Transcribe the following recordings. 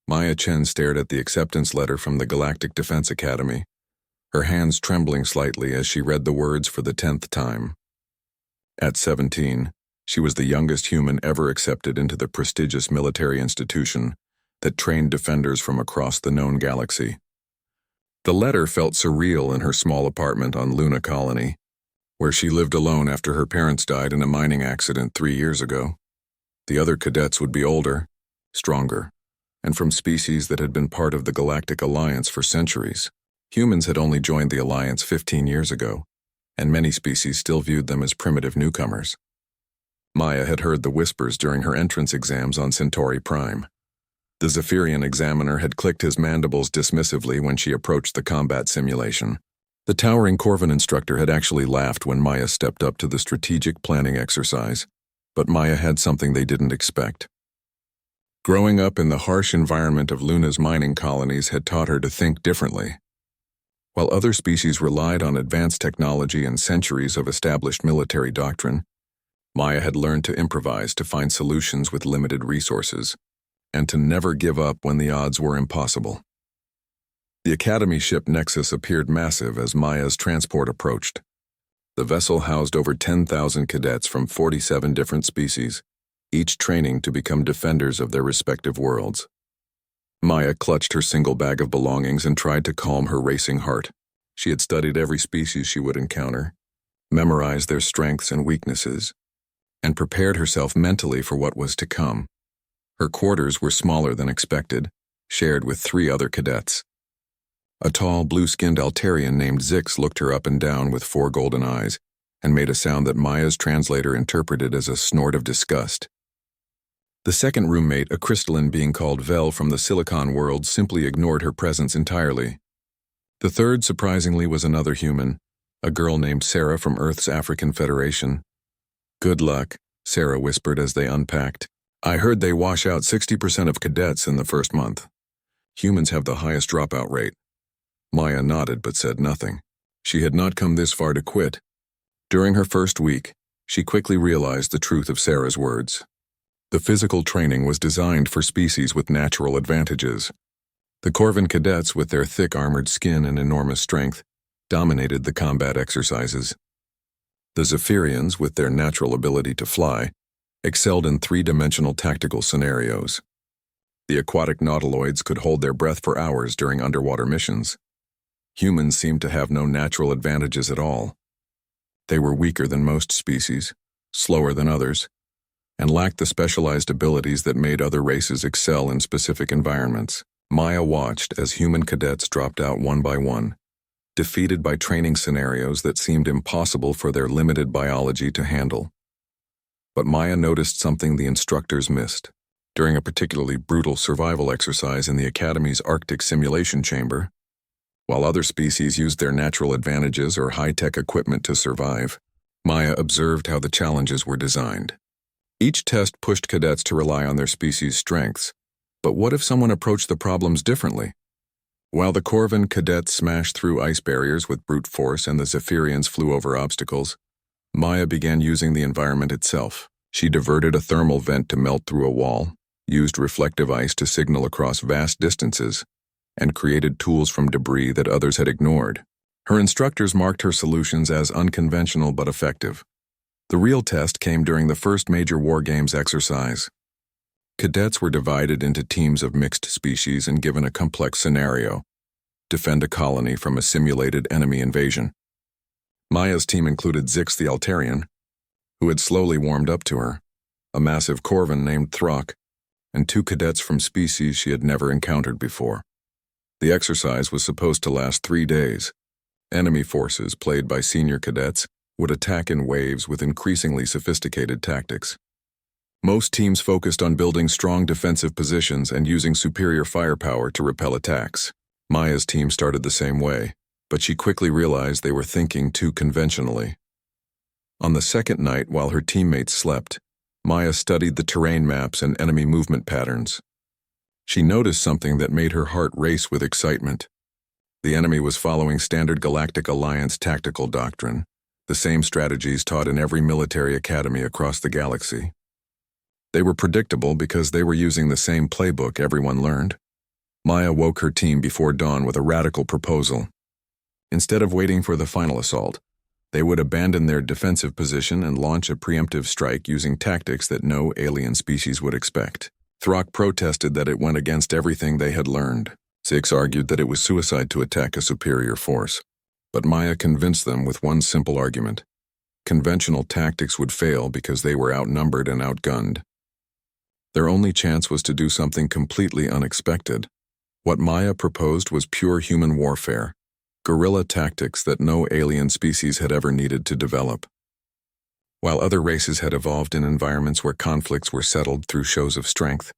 Maya Chen stared at the acceptance letter from the Galactic Defense Academy, her hands trembling slightly as she read the words for the 10th time. At 17, she was the youngest human ever accepted into the prestigious military institution that trained defenders from across the known galaxy. The letter felt surreal in her small apartment on Luna Colony, where she lived alone after her parents died in a mining accident 3 years ago. The other cadets would be older, stronger, and from species that had been part of the Galactic Alliance for centuries. Humans had only joined the Alliance 15 years ago, and many species still viewed them as primitive newcomers. Maya had heard the whispers during her entrance exams on Centauri Prime. The Zephyrian examiner had clicked his mandibles dismissively when she approached the combat simulation. The towering Corvin instructor had actually laughed when Maya stepped up to the strategic planning exercise, but Maya had something they didn't expect. Growing up in the harsh environment of Luna's mining colonies had taught her to think differently. While other species relied on advanced technology and centuries of established military doctrine, Maya had learned to improvise to find solutions with limited resources, and to never give up when the odds were impossible. The Academy ship Nexus appeared massive as Maya's transport approached. The vessel housed over 10,000 cadets from 47 different species, each training to become defenders of their respective worlds. Maya clutched her single bag of belongings and tried to calm her racing heart. She had studied every species she would encounter, memorized their strengths and weaknesses, and prepared herself mentally for what was to come. Her quarters were smaller than expected, shared with 3 other cadets. A tall, blue-skinned Altarian named Zix looked her up and down with 4 golden eyes and made a sound that Maya's translator interpreted as a snort of disgust. The second roommate, a crystalline being called Vel from the Silicon world, simply ignored her presence entirely. The third, surprisingly, was another human, a girl named Sarah from Earth's African Federation. "Good luck," Sarah whispered as they unpacked. "I heard they wash out 60% of cadets in the first month. Humans have the highest dropout rate." Maya nodded but said nothing. She had not come this far to quit. During her first week, she quickly realized the truth of Sarah's words. The physical training was designed for species with natural advantages. The Corvin cadets, with their thick armored skin and enormous strength, dominated the combat exercises. The Zephyrians, with their natural ability to fly, excelled in 3-dimensional tactical scenarios. The aquatic nautiloids could hold their breath for hours during underwater missions. Humans seemed to have no natural advantages at all. They were weaker than most species, slower than others, and lacked the specialized abilities that made other races excel in specific environments. Maya watched as human cadets dropped out one by one, defeated by training scenarios that seemed impossible for their limited biology to handle. But Maya noticed something the instructors missed. During a particularly brutal survival exercise in the Academy's Arctic simulation chamber, while other species used their natural advantages or high-tech equipment to survive, Maya observed how the challenges were designed. Each test pushed cadets to rely on their species' strengths, but what if someone approached the problems differently? While the Corvin cadets smashed through ice barriers with brute force and the Zephyrians flew over obstacles, Maya began using the environment itself. She diverted a thermal vent to melt through a wall, used reflective ice to signal across vast distances, and created tools from debris that others had ignored. Her instructors marked her solutions as unconventional but effective. The real test came during the first major war games exercise. Cadets were divided into teams of mixed species and given a complex scenario: defend a colony from a simulated enemy invasion. Maya's team included Zix the Altarian, who had slowly warmed up to her, a massive Corvin named Throck, and 2 cadets from species she had never encountered before. The exercise was supposed to last 3 days. Enemy forces, played by senior cadets, would attack in waves with increasingly sophisticated tactics. Most teams focused on building strong defensive positions and using superior firepower to repel attacks. Maya's team started the same way, but she quickly realized they were thinking too conventionally. On the second night, while her teammates slept, Maya studied the terrain maps and enemy movement patterns. She noticed something that made her heart race with excitement. The enemy was following standard Galactic Alliance tactical doctrine, the same strategies taught in every military academy across the galaxy. They were predictable because they were using the same playbook everyone learned. Maya woke her team before dawn with a radical proposal. Instead of waiting for the final assault, they would abandon their defensive position and launch a preemptive strike using tactics that no alien species would expect. Throck protested that it went against everything they had learned. Zix argued that it was suicide to attack a superior force. But Maya convinced them with one simple argument. Conventional tactics would fail because they were outnumbered and outgunned. Their only chance was to do something completely unexpected. What Maya proposed was pure human warfare, guerrilla tactics that no alien species had ever needed to develop. While other races had evolved in environments where conflicts were settled through shows of strength,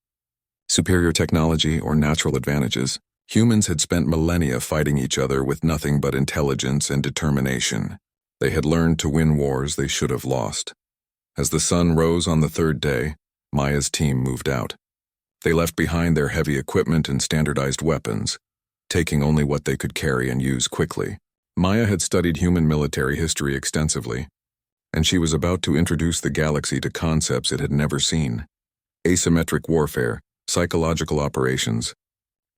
superior technology, or natural advantages, humans had spent millennia fighting each other with nothing but intelligence and determination. They had learned to win wars they should have lost. As the sun rose on the third day, Maya's team moved out. They left behind their heavy equipment and standardized weapons, taking only what they could carry and use quickly. Maya had studied human military history extensively, and she was about to introduce the galaxy to concepts it had never seen: asymmetric warfare, psychological operations,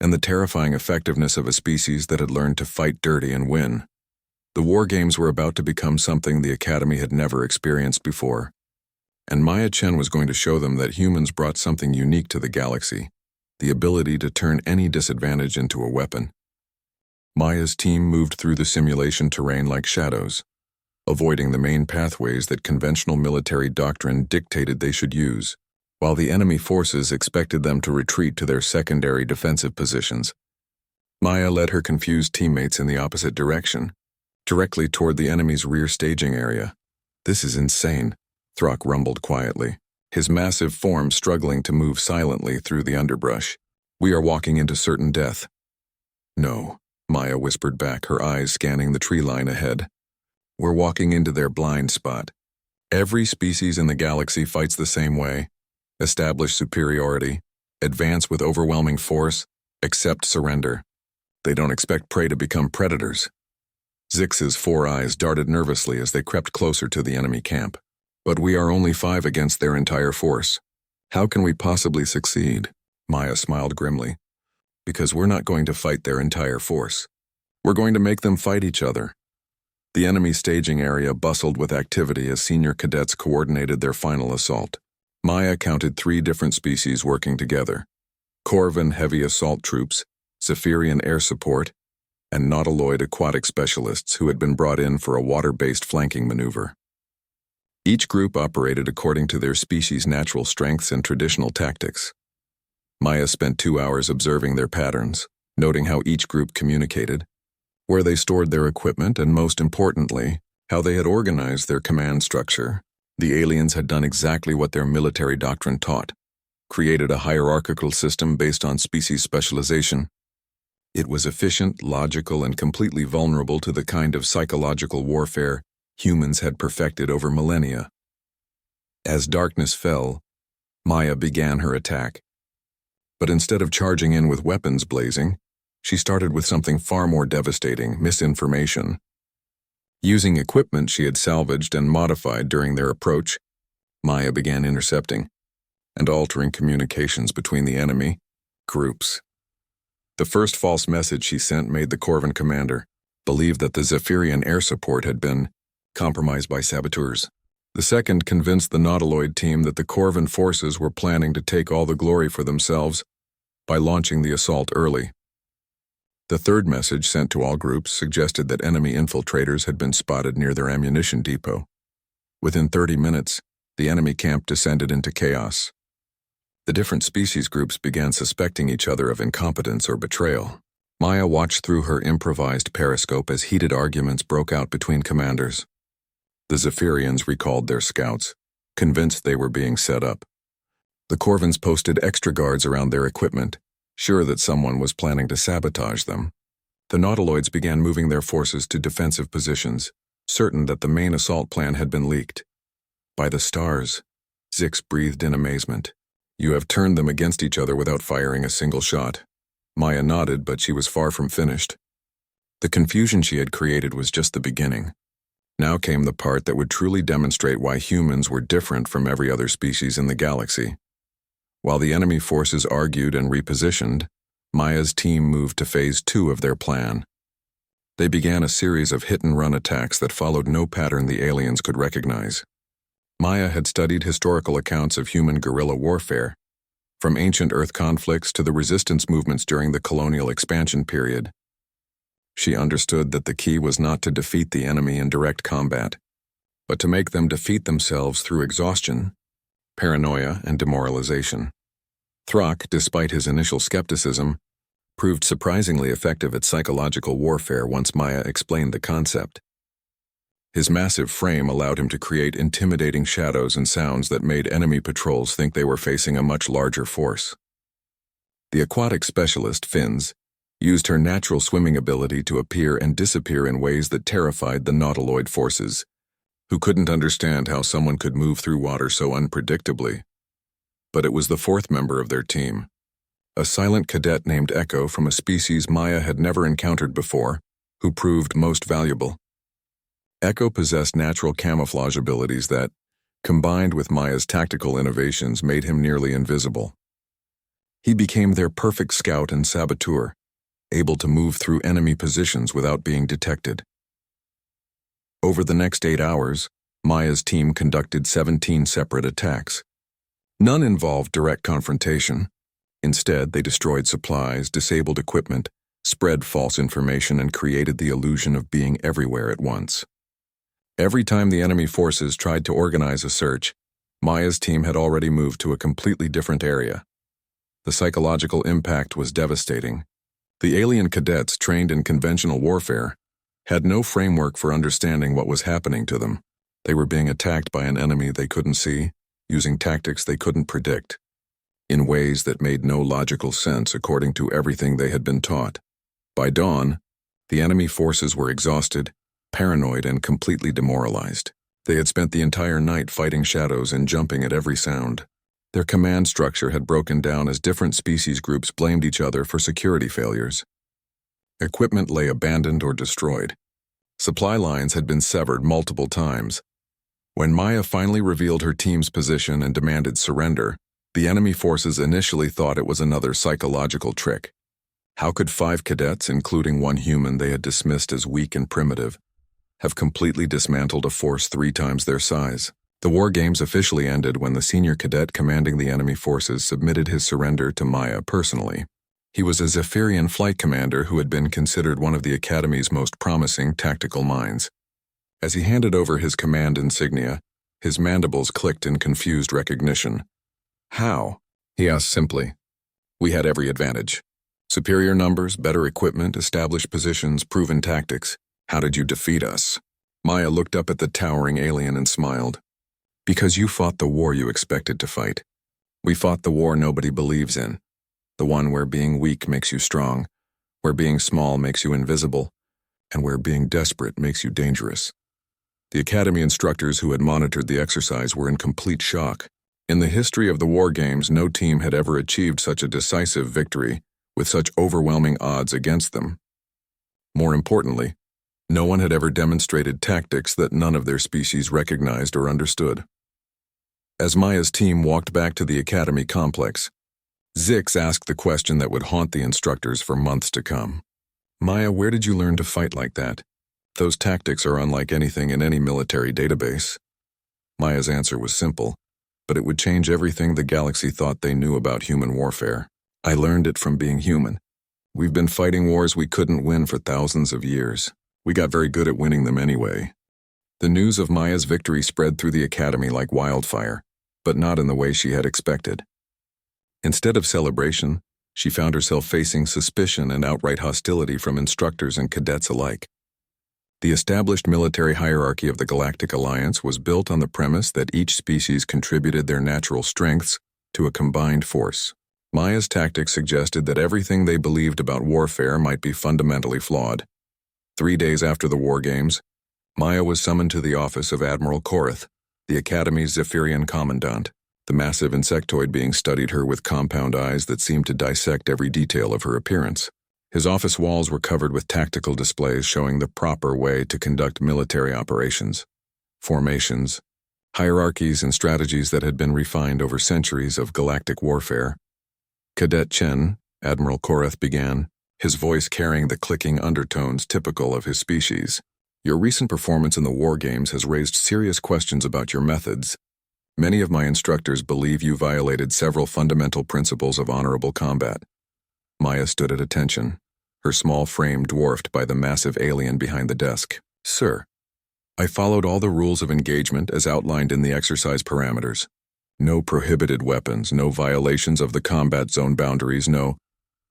and the terrifying effectiveness of a species that had learned to fight dirty and win. The war games were about to become something the Academy had never experienced before, and Maya Chen was going to show them that humans brought something unique to the galaxy: the ability to turn any disadvantage into a weapon. Maya's team moved through the simulation terrain like shadows, avoiding the main pathways that conventional military doctrine dictated they should use, while the enemy forces expected them to retreat to their secondary defensive positions. Maya led her confused teammates in the opposite direction, directly toward the enemy's rear staging area. "This is insane," Throck rumbled quietly, his massive form struggling to move silently through the underbrush. "We are walking into certain death." "No," Maya whispered back, her eyes scanning the tree line ahead. "We're walking into their blind spot. Every species in the galaxy fights the same way: establish superiority, advance with overwhelming force, accept surrender. They don't expect prey to become predators." Zix's 4 eyes darted nervously as they crept closer to the enemy camp. "But we are only 5 against their entire force. How can we possibly succeed?" Maya smiled grimly. "Because we're not going to fight their entire force. We're going to make them fight each other." The enemy staging area bustled with activity as senior cadets coordinated their final assault. Maya counted 3 different species working together: Corvan heavy assault troops, Zephyrian air support, and Nautiloid aquatic specialists who had been brought in for a water-based flanking maneuver. Each group operated according to their species' natural strengths and traditional tactics. Maya spent 2 hours observing their patterns, noting how each group communicated, where they stored their equipment, and most importantly, how they had organized their command structure. The aliens had done exactly what their military doctrine taught: created a hierarchical system based on species specialization. It was efficient, logical, and completely vulnerable to the kind of psychological warfare humans had perfected over millennia. As darkness fell, Maya began her attack. But instead of charging in with weapons blazing, she started with something far more devastating: misinformation. Using equipment she had salvaged and modified during their approach, Maya began intercepting and altering communications between the enemy groups. The first false message she sent made the Corvan commander believe that the Zephyrian air support had been compromised by saboteurs. The second convinced the Nautiloid team that the Corvan forces were planning to take all the glory for themselves by launching the assault early. The third message, sent to all groups, suggested that enemy infiltrators had been spotted near their ammunition depot. Within 30 minutes, the enemy camp descended into chaos. The different species groups began suspecting each other of incompetence or betrayal. Maya watched through her improvised periscope as heated arguments broke out between commanders. The Zephyrians recalled their scouts, convinced they were being set up. The Corvans posted extra guards around their equipment, sure that someone was planning to sabotage them. The Nautiloids began moving their forces to defensive positions, certain that the main assault plan had been leaked. "By the stars," Zix breathed in amazement. "You have turned them against each other without firing a single shot." Maya nodded, but she was far from finished. The confusion she had created was just the beginning. Now came the part that would truly demonstrate why humans were different from every other species in the galaxy. While the enemy forces argued and repositioned, Maya's team moved to Phase 2 of their plan. They began a series of hit-and-run attacks that followed no pattern the aliens could recognize. Maya had studied historical accounts of human guerrilla warfare, from ancient Earth conflicts to the resistance movements during the colonial expansion period. She understood that the key was not to defeat the enemy in direct combat, but to make them defeat themselves through exhaustion, paranoia, and demoralization. Throck, despite his initial skepticism, proved surprisingly effective at psychological warfare once Maya explained the concept. His massive frame allowed him to create intimidating shadows and sounds that made enemy patrols think they were facing a much larger force. The aquatic specialist, Finns, used her natural swimming ability to appear and disappear in ways that terrified the nautiloid forces, who couldn't understand how someone could move through water so unpredictably. But it was the fourth member of their team, a silent cadet named Echo from a species Maya had never encountered before, who proved most valuable. Echo possessed natural camouflage abilities that, combined with Maya's tactical innovations, made him nearly invisible. He became their perfect scout and saboteur, able to move through enemy positions without being detected. Over the next 8 hours, Maya's team conducted 17 separate attacks. None involved direct confrontation. Instead, they destroyed supplies, disabled equipment, spread false information, and created the illusion of being everywhere at once. Every time the enemy forces tried to organize a search, Maya's team had already moved to a completely different area. The psychological impact was devastating. The alien cadets trained in conventional warfare had no framework for understanding what was happening to them. They were being attacked by an enemy they couldn't see, using tactics they couldn't predict, in ways that made no logical sense according to everything they had been taught. By dawn, the enemy forces were exhausted, paranoid, and completely demoralized. They had spent the entire night fighting shadows and jumping at every sound. Their command structure had broken down as different species groups blamed each other for security failures. Equipment lay abandoned or destroyed. Supply lines had been severed multiple times. When Maya finally revealed her team's position and demanded surrender, the enemy forces initially thought it was another psychological trick. How could 5 cadets, including 1 human they had dismissed as weak and primitive, have completely dismantled a force 3 times their size? The war games officially ended when the senior cadet commanding the enemy forces submitted his surrender to Maya personally. He was a Zephyrian flight commander who had been considered one of the Academy's most promising tactical minds. As he handed over his command insignia, his mandibles clicked in confused recognition. "How?" he asked simply. "We had every advantage. Superior numbers, better equipment, established positions, proven tactics. How did you defeat us?" Maya looked up at the towering alien and smiled. "Because you fought the war you expected to fight. We fought the war nobody believes in. The one where being weak makes you strong, where being small makes you invisible, and where being desperate makes you dangerous." The Academy instructors who had monitored the exercise were in complete shock. In the history of the war games, no team had ever achieved such a decisive victory with such overwhelming odds against them. More importantly, no one had ever demonstrated tactics that none of their species recognized or understood. As Maya's team walked back to the Academy complex, Zix asked the question that would haunt the instructors for months to come. "Maya, where did you learn to fight like that? Those tactics are unlike anything in any military database." Maya's answer was simple, but it would change everything the galaxy thought they knew about human warfare. "I learned it from being human. We've been fighting wars we couldn't win for thousands of years. We got very good at winning them anyway." The news of Maya's victory spread through the Academy like wildfire, but not in the way she had expected. Instead of celebration, she found herself facing suspicion and outright hostility from instructors and cadets alike. The established military hierarchy of the Galactic Alliance was built on the premise that each species contributed their natural strengths to a combined force. Maya's tactics suggested that everything they believed about warfare might be fundamentally flawed. 3 days after the war games, Maya was summoned to the office of Admiral Korath, the Academy's Zephyrian commandant. The massive insectoid being studied her with compound eyes that seemed to dissect every detail of her appearance. His office walls were covered with tactical displays showing the proper way to conduct military operations, formations, hierarchies, and strategies that had been refined over centuries of galactic warfare. Cadet Chen, Admiral Korath began, his voice carrying the clicking undertones typical of his species. Your recent performance in the war games has raised serious questions about your methods. Many of my instructors believe you violated several fundamental principles of honorable combat. Maya stood at attention, her small frame dwarfed by the massive alien behind the desk. Sir, I followed all the rules of engagement as outlined in the exercise parameters. No prohibited weapons, no violations of the combat zone boundaries, no.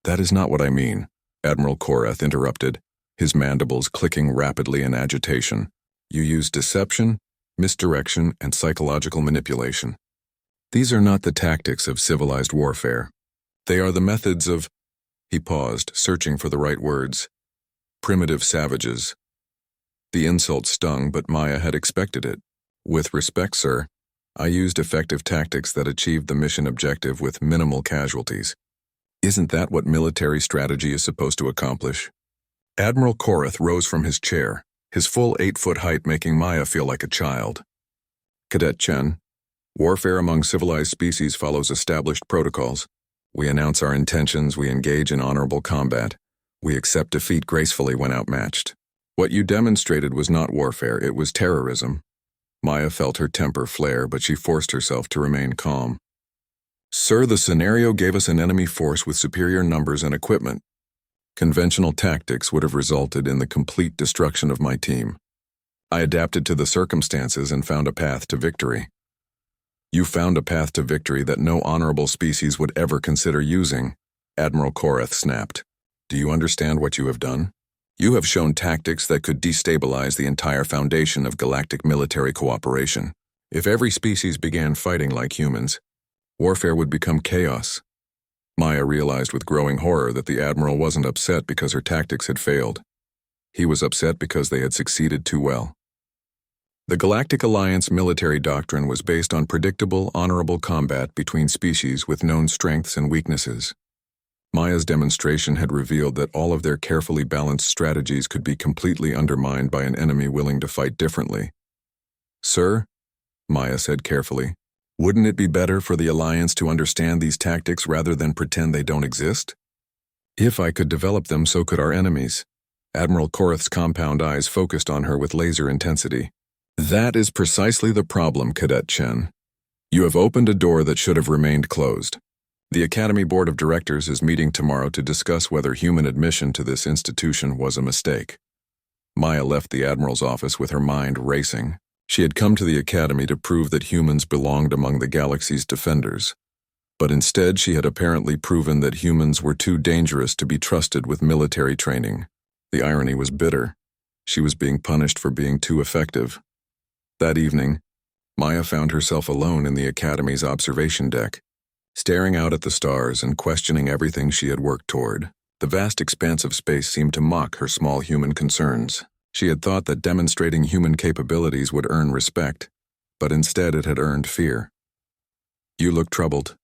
That is not what I mean, Admiral Korath interrupted, his mandibles clicking rapidly in agitation. You used deception, misdirection, and psychological manipulation. These are not the tactics of civilized warfare. They are the methods of— He paused, searching for the right words. Primitive savages. The insult stung, but Maya had expected it. With respect, sir, I used effective tactics that achieved the mission objective with minimal casualties. Isn't that what military strategy is supposed to accomplish? Admiral Korath rose from his chair, his full 8-foot height making Maya feel like a child. Cadet Chen, warfare among civilized species follows established protocols. We announce our intentions, we engage in honorable combat. We accept defeat gracefully when outmatched. What you demonstrated was not warfare, it was terrorism. Maya felt her temper flare, but she forced herself to remain calm. Sir, the scenario gave us an enemy force with superior numbers and equipment. Conventional tactics would have resulted in the complete destruction of my team. I adapted to the circumstances and found a path to victory. You found a path to victory that no honorable species would ever consider using, Admiral Korath snapped. Do you understand what you have done? You have shown tactics that could destabilize the entire foundation of galactic military cooperation. If every species began fighting like humans, warfare would become chaos. Maya realized with growing horror that the Admiral wasn't upset because her tactics had failed. He was upset because they had succeeded too well. The Galactic Alliance military doctrine was based on predictable, honorable combat between species with known strengths and weaknesses. Maya's demonstration had revealed that all of their carefully balanced strategies could be completely undermined by an enemy willing to fight differently. Sir, Maya said carefully, wouldn't it be better for the Alliance to understand these tactics rather than pretend they don't exist? If I could develop them, so could our enemies. Admiral Korath's compound eyes focused on her with laser intensity. That is precisely the problem, Cadet Chen. You have opened a door that should have remained closed. The Academy Board of Directors is meeting tomorrow to discuss whether human admission to this institution was a mistake. Maya left the Admiral's office with her mind racing. She had come to the Academy to prove that humans belonged among the galaxy's defenders. But instead, she had apparently proven that humans were too dangerous to be trusted with military training. The irony was bitter. She was being punished for being too effective. That evening, Maya found herself alone in the Academy's observation deck, staring out at the stars and questioning everything she had worked toward. The vast expanse of space seemed to mock her small human concerns. She had thought that demonstrating human capabilities would earn respect, but instead it had earned fear. You look troubled,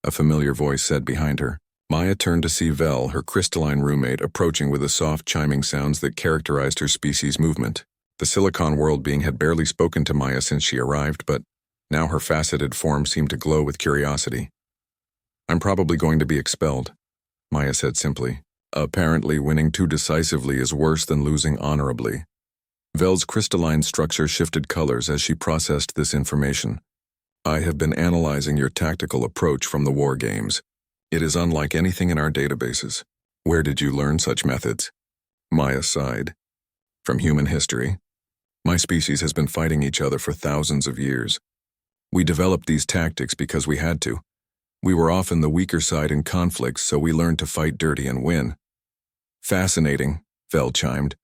a familiar voice said behind her. Maya turned to see Vel, her crystalline roommate, approaching with the soft chiming sounds that characterized her species' movement. The Silicon world being had barely spoken to Maya since she arrived, but now her faceted form seemed to glow with curiosity. I'm probably going to be expelled, Maya said simply. Apparently, winning too decisively is worse than losing honorably. Vel's crystalline structure shifted colors as she processed this information. I have been analyzing your tactical approach from the war games. It is unlike anything in our databases. Where did you learn such methods? Maya sighed. From human history. My species has been fighting each other for thousands of years. We developed these tactics because we had to. We were often the weaker side in conflicts, so we learned to fight dirty and win. Fascinating, Vel chimed.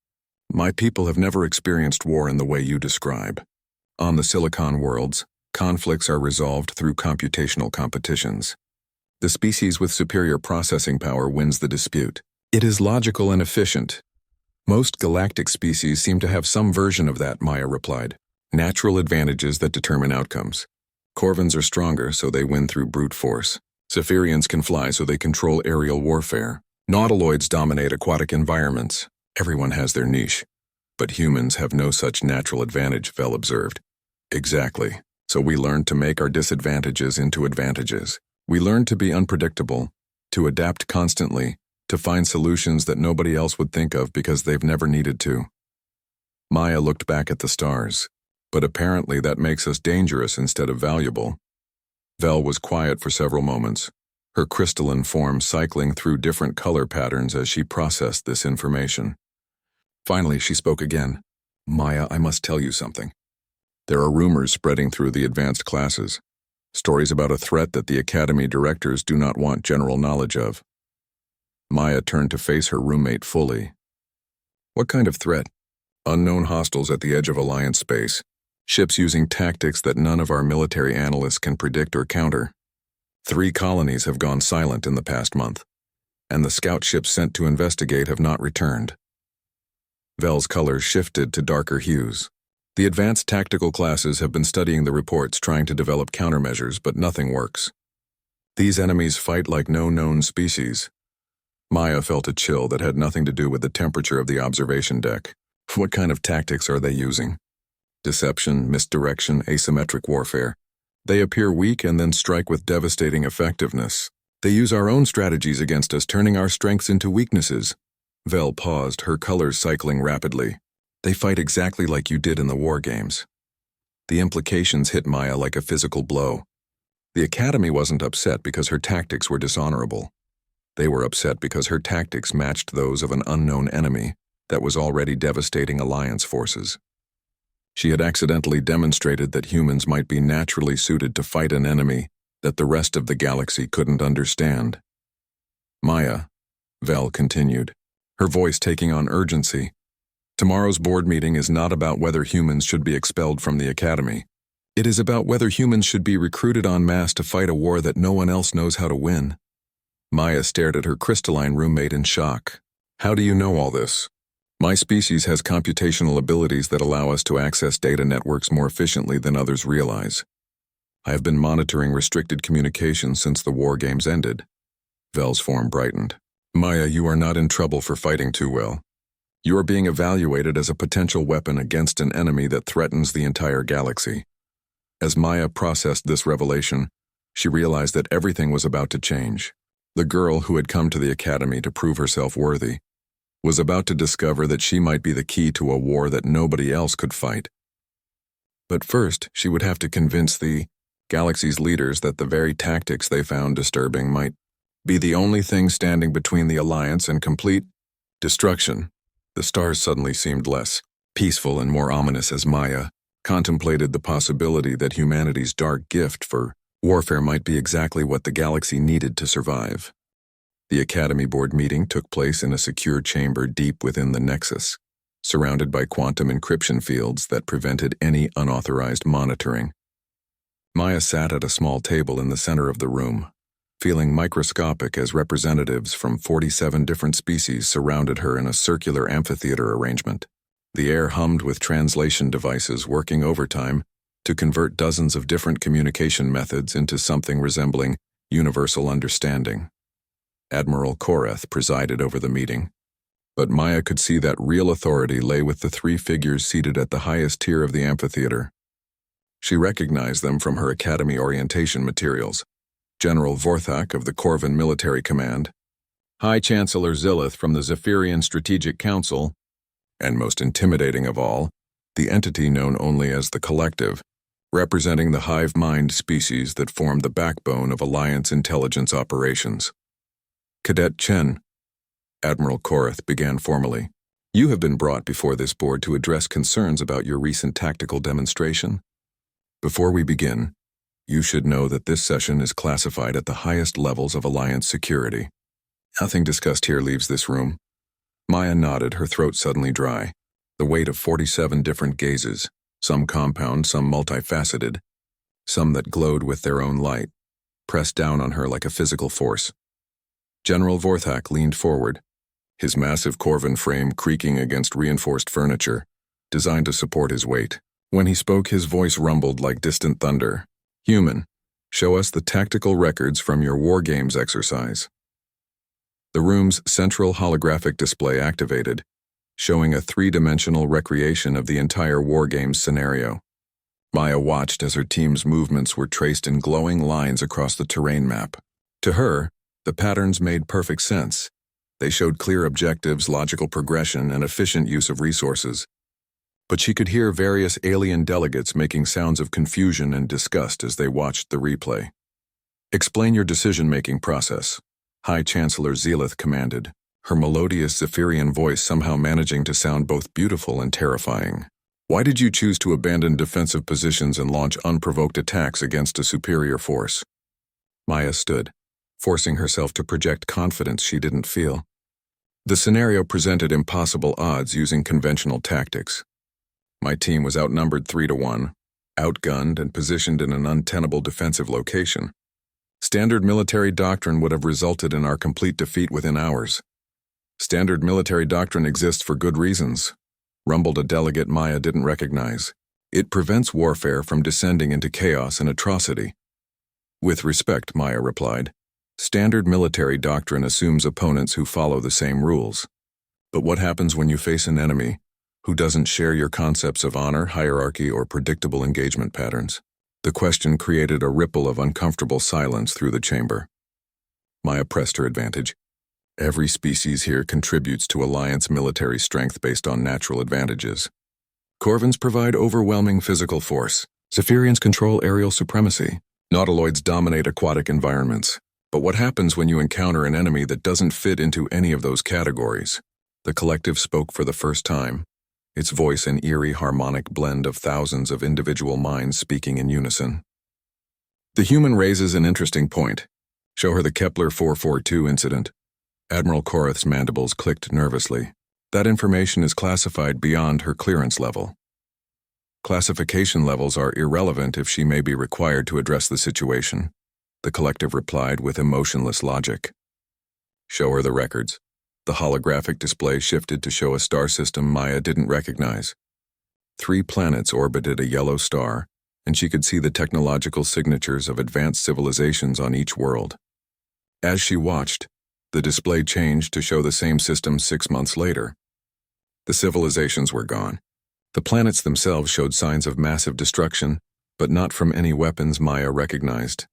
My people have never experienced war in the way you describe. On the Silicon worlds, conflicts are resolved through computational competitions. The species with superior processing power wins the dispute. It is logical and efficient. Most galactic species seem to have some version of that, Maya replied. Natural advantages that determine outcomes. Corvins are stronger, so they win through brute force. Zephyrians can fly, so they control aerial warfare. Nautiloids dominate aquatic environments. Everyone has their niche. But humans have no such natural advantage, Vel observed. Exactly. So we learned to make our disadvantages into advantages. We learned to be unpredictable, to adapt constantly, to find solutions that nobody else would think of because they've never needed to. Maya looked back at the stars, but apparently that makes us dangerous instead of valuable. Vel was quiet for several moments, her crystalline form cycling through different color patterns as she processed this information. Finally, she spoke again. Maya, I must tell you something. There are rumors spreading through the advanced classes, stories about a threat that the academy directors do not want general knowledge of. Maya turned to face her roommate fully. What kind of threat? Unknown hostiles at the edge of Alliance space, ships using tactics that none of our military analysts can predict or counter. 3 colonies have gone silent in the past month, and the scout ships sent to investigate have not returned. Vel's colors shifted to darker hues. The advanced tactical classes have been studying the reports, trying to develop countermeasures, but nothing works. These enemies fight like no known species. Maya felt a chill that had nothing to do with the temperature of the observation deck. What kind of tactics are they using? Deception, misdirection, asymmetric warfare. They appear weak and then strike with devastating effectiveness. They use our own strategies against us, turning our strengths into weaknesses. Vel paused, her colors cycling rapidly. They fight exactly like you did in the war games. The implications hit Maya like a physical blow. The Academy wasn't upset because her tactics were dishonorable. They were upset because her tactics matched those of an unknown enemy that was already devastating Alliance forces. She had accidentally demonstrated that humans might be naturally suited to fight an enemy that the rest of the galaxy couldn't understand. Maya, Vel continued, her voice taking on urgency. Tomorrow's board meeting is not about whether humans should be expelled from the Academy. It is about whether humans should be recruited en masse to fight a war that no one else knows how to win. Maya stared at her crystalline roommate in shock. How do you know all this? My species has computational abilities that allow us to access data networks more efficiently than others realize. I have been monitoring restricted communication since the war games ended. Vel's form brightened. Maya, you are not in trouble for fighting too well. You are being evaluated as a potential weapon against an enemy that threatens the entire galaxy. As Maya processed this revelation, she realized that everything was about to change. The girl who had come to the Academy to prove herself worthy was about to discover that she might be the key to a war that nobody else could fight. But first, she would have to convince the galaxy's leaders that the very tactics they found disturbing might be the only thing standing between the Alliance and complete destruction. The stars suddenly seemed less peaceful and more ominous as Maya contemplated the possibility that humanity's dark gift for warfare might be exactly what the galaxy needed to survive. The Academy board meeting took place in a secure chamber deep within the Nexus, surrounded by quantum encryption fields that prevented any unauthorized monitoring. Maya sat at a small table in the center of the room, feeling microscopic as representatives from 47 different species surrounded her in a circular amphitheater arrangement. The air hummed with translation devices working overtime to convert dozens of different communication methods into something resembling universal understanding. Admiral Koreth presided over the meeting, but Maya could see that real authority lay with the 3 figures seated at the highest tier of the amphitheater. She recognized them from her Academy orientation materials. General Vorthak of the Corvin Military Command, High Chancellor Zillith from the Zephyrian Strategic Council, and most intimidating of all, the entity known only as the Collective, representing the hive mind species that formed the backbone of Alliance intelligence operations. Cadet Chen, Admiral Koreth began formally. You have been brought before this board to address concerns about your recent tactical demonstration. Before we begin, you should know that this session is classified at the highest levels of Alliance security. Nothing discussed here leaves this room. Maya nodded, her throat suddenly dry. The weight of 47 different gazes, some compound, some multifaceted, some that glowed with their own light, pressed down on her like a physical force. General Vorthak leaned forward, his massive Corvin frame creaking against reinforced furniture, designed to support his weight. When he spoke, his voice rumbled like distant thunder. Human, show us the tactical records from your War Games exercise. The room's central holographic display activated, showing a 3-dimensional recreation of the entire War Games scenario. Maya watched as her team's movements were traced in glowing lines across the terrain map. To her, The patterns made perfect sense. They showed clear objectives, logical progression, and efficient use of resources. But she could hear various alien delegates making sounds of confusion and disgust as they watched the replay. "Explain your decision-making process," High Chancellor Zelith commanded, her melodious Zephyrian voice somehow managing to sound both beautiful and terrifying. "Why did you choose to abandon defensive positions and launch unprovoked attacks against a superior force?" Maya stood, forcing herself to project confidence she didn't feel. The scenario presented impossible odds using conventional tactics. My team was outnumbered 3-1, outgunned and positioned in an untenable defensive location. Standard military doctrine would have resulted in our complete defeat within hours. "Standard military doctrine exists for good reasons," rumbled a delegate Maya didn't recognize. "It prevents warfare from descending into chaos and atrocity." "With respect," Maya replied, "standard military doctrine assumes opponents who follow the same rules. But what happens when you face an enemy who doesn't share your concepts of honor, hierarchy, or predictable engagement patterns?" The question created a ripple of uncomfortable silence through the chamber. Maya pressed her advantage. "Every species here contributes to Alliance military strength based on natural advantages. Corvins provide overwhelming physical force. Zephyrians control aerial supremacy. Nautiloids dominate aquatic environments. But what happens when you encounter an enemy that doesn't fit into any of those categories?" The collective spoke for the first time, its voice an eerie harmonic blend of thousands of individual minds speaking in unison. "The human raises an interesting point. Show her the Kepler 442 incident." Admiral Korath's mandibles clicked nervously. "That information is classified beyond her clearance level." "Classification levels are irrelevant if she may be required to address the situation," the collective replied with emotionless logic. "Show her the records." The holographic display shifted to show a star system Maya didn't recognize. 3 planets orbited a yellow star, and she could see the technological signatures of advanced civilizations on each world. As she watched, the display changed to show the same system 6 months later. The civilizations were gone. The planets themselves showed signs of massive destruction, but not from any weapons Maya recognized.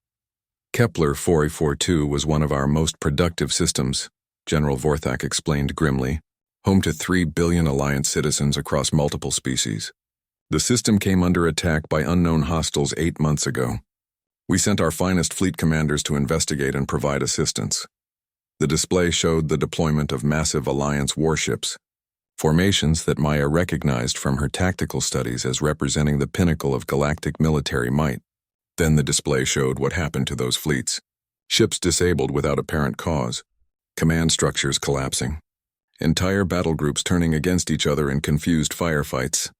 "Kepler 442 was one of our most productive systems," General Vorthak explained grimly, "home to 3 billion Alliance citizens across multiple species. The system came under attack by unknown hostiles 8 months ago. We sent our finest fleet commanders to investigate and provide assistance." The display showed the deployment of massive Alliance warships, formations that Maya recognized from her tactical studies as representing the pinnacle of galactic military might. Then the display showed what happened to those fleets. Ships disabled without apparent cause. Command structures collapsing. Entire battle groups turning against each other in confused firefights.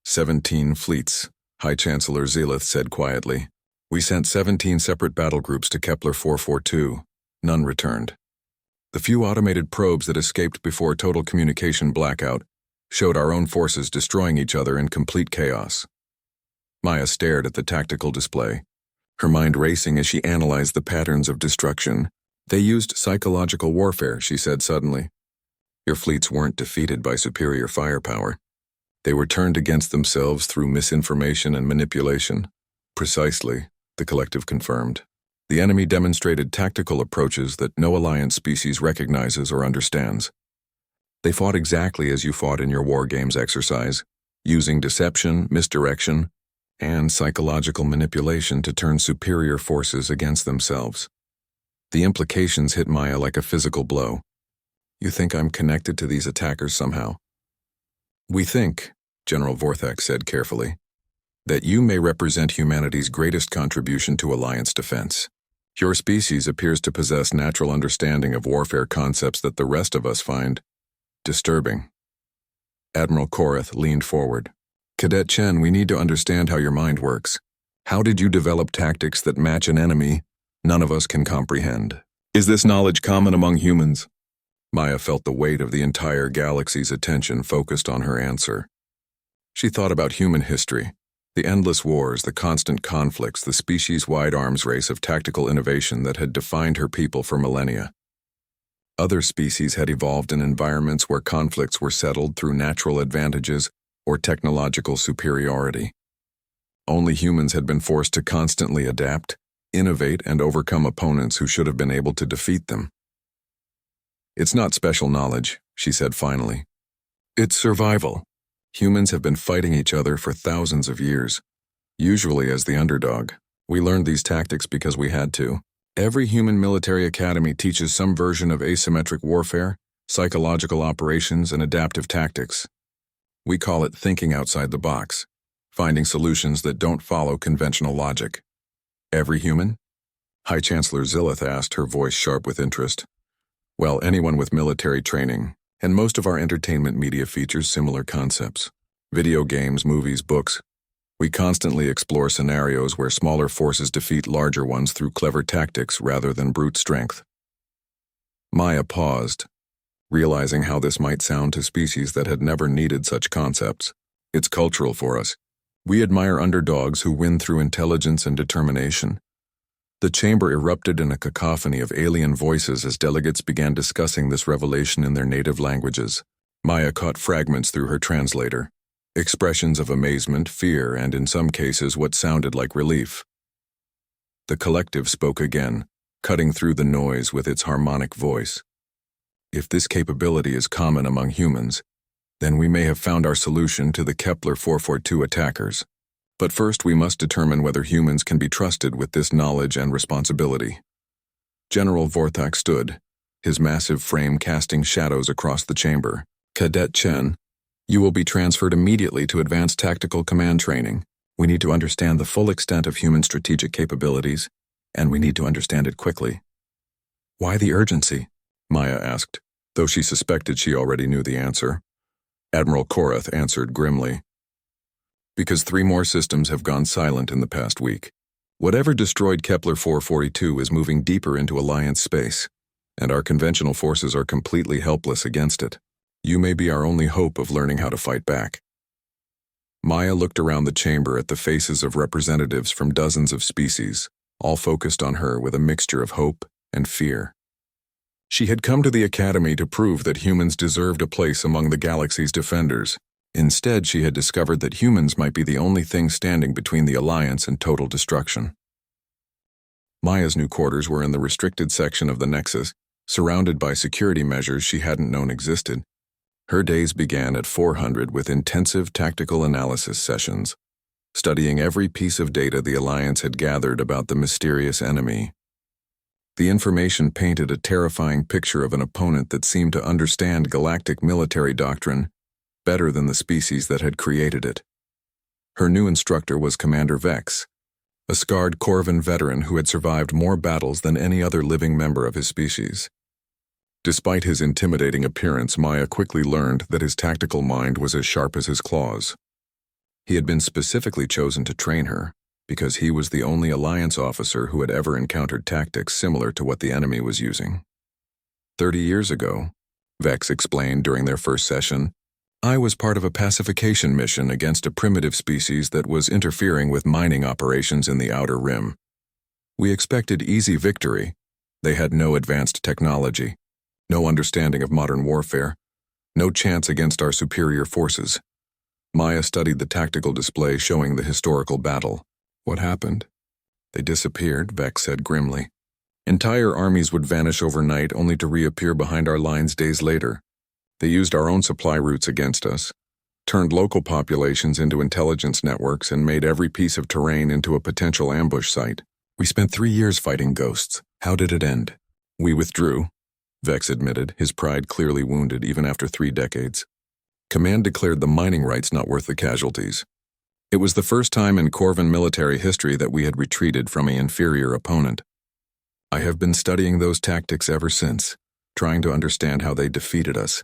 17 fleets, High Chancellor Zelith said quietly. "We sent 17 separate battle groups to Kepler 442. None returned. The few automated probes that escaped before total communication blackout showed our own forces destroying each other in complete chaos." Maya stared at the tactical display, her mind racing as she analyzed the patterns of destruction. "They used psychological warfare," she said suddenly. "Your fleets weren't defeated by superior firepower. They were turned against themselves through misinformation and manipulation." "Precisely," the collective confirmed. "The enemy demonstrated tactical approaches that no Alliance species recognizes or understands. They fought exactly as you fought in your war games exercise, using deception, misdirection, and psychological manipulation to turn superior forces against themselves." The implications hit Maya like a physical blow. "You think I'm connected to these attackers somehow?" "We think," General Vorthak said carefully, "that you may represent humanity's greatest contribution to Alliance defense. Your species appears to possess natural understanding of warfare concepts that the rest of us find disturbing." Admiral Korath leaned forward. "Cadet Chen, we need to understand how your mind works. How did you develop tactics that match an enemy none of us can comprehend? Is this knowledge common among humans?" Maya felt the weight of the entire galaxy's attention focused on her answer. She thought about human history, the endless wars, the constant conflicts, the species-wide arms race of tactical innovation that had defined her people for millennia. Other species had evolved in environments where conflicts were settled through natural advantages or technological superiority. Only humans had been forced to constantly adapt, innovate, and overcome opponents who should have been able to defeat them. It's not special knowledge, she said finally. It's survival. Humans have been fighting each other for thousands of years, usually as the underdog. We learned these tactics because we had to. Every human military academy teaches some version of asymmetric warfare, psychological operations, and adaptive tactics. We call it thinking outside the box, finding solutions that don't follow conventional logic. Every human? High Chancellor Zillith asked, her voice sharp with interest. Well, anyone with military training, and most of our entertainment media features similar concepts. Video games, movies, books. We constantly explore scenarios where smaller forces defeat larger ones through clever tactics rather than brute strength. Maya paused, realizing how this might sound to species that had never needed such concepts. It's cultural for us. We admire underdogs who win through intelligence and determination. The chamber erupted in a cacophony of alien voices as delegates began discussing this revelation in their native languages. Maya caught fragments through her translator. Expressions of amazement, fear, and in some cases what sounded like relief. The collective spoke again, cutting through the noise with its harmonic voice. If this capability is common among humans, then we may have found our solution to the Kepler 442 attackers. But first we must determine whether humans can be trusted with this knowledge and responsibility. General Vorthak stood, his massive frame casting shadows across the chamber. Cadet Chen, you will be transferred immediately to advanced tactical command training. We need to understand the full extent of human strategic capabilities, and we need to understand it quickly. Why the urgency? Maya asked, though she suspected she already knew the answer. Admiral Korath answered grimly. Because 3 more systems have gone silent in the past week. Whatever destroyed Kepler 442 is moving deeper into Alliance space, and our conventional forces are completely helpless against it. You may be our only hope of learning how to fight back. Maya looked around the chamber at the faces of representatives from dozens of species, all focused on her with a mixture of hope and fear. She had come to the Academy to prove that humans deserved a place among the galaxy's defenders. Instead, she had discovered that humans might be the only thing standing between the Alliance and total destruction. Maya's new quarters were in the restricted section of the Nexus, surrounded by security measures she hadn't known existed. Her days began at 400 with intensive tactical analysis sessions, studying every piece of data the Alliance had gathered about the mysterious enemy. The information painted a terrifying picture of an opponent that seemed to understand galactic military doctrine better than the species that had created it. Her new instructor was Commander Vex, a scarred Corvan veteran who had survived more battles than any other living member of his species. Despite his intimidating appearance, Maya quickly learned that his tactical mind was as sharp as his claws. He had been specifically chosen to train her because he was the only Alliance officer who had ever encountered tactics similar to what the enemy was using. 30 years ago, Vex explained during their first session, I was part of a pacification mission against a primitive species that was interfering with mining operations in the Outer Rim. We expected easy victory. They had no advanced technology, no understanding of modern warfare, no chance against our superior forces. Maya studied the tactical display showing the historical battle. What happened? They disappeared, Vex said grimly. Entire armies would vanish overnight only to reappear behind our lines days later. They used our own supply routes against us, turned local populations into intelligence networks, and made every piece of terrain into a potential ambush site. We spent 3 years fighting ghosts. How did it end? We withdrew, Vex admitted, his pride clearly wounded even after 3 decades. Command declared the mining rights not worth the casualties. It was the first time in Corvan military history that we had retreated from an inferior opponent. I have been studying those tactics ever since, trying to understand how they defeated us.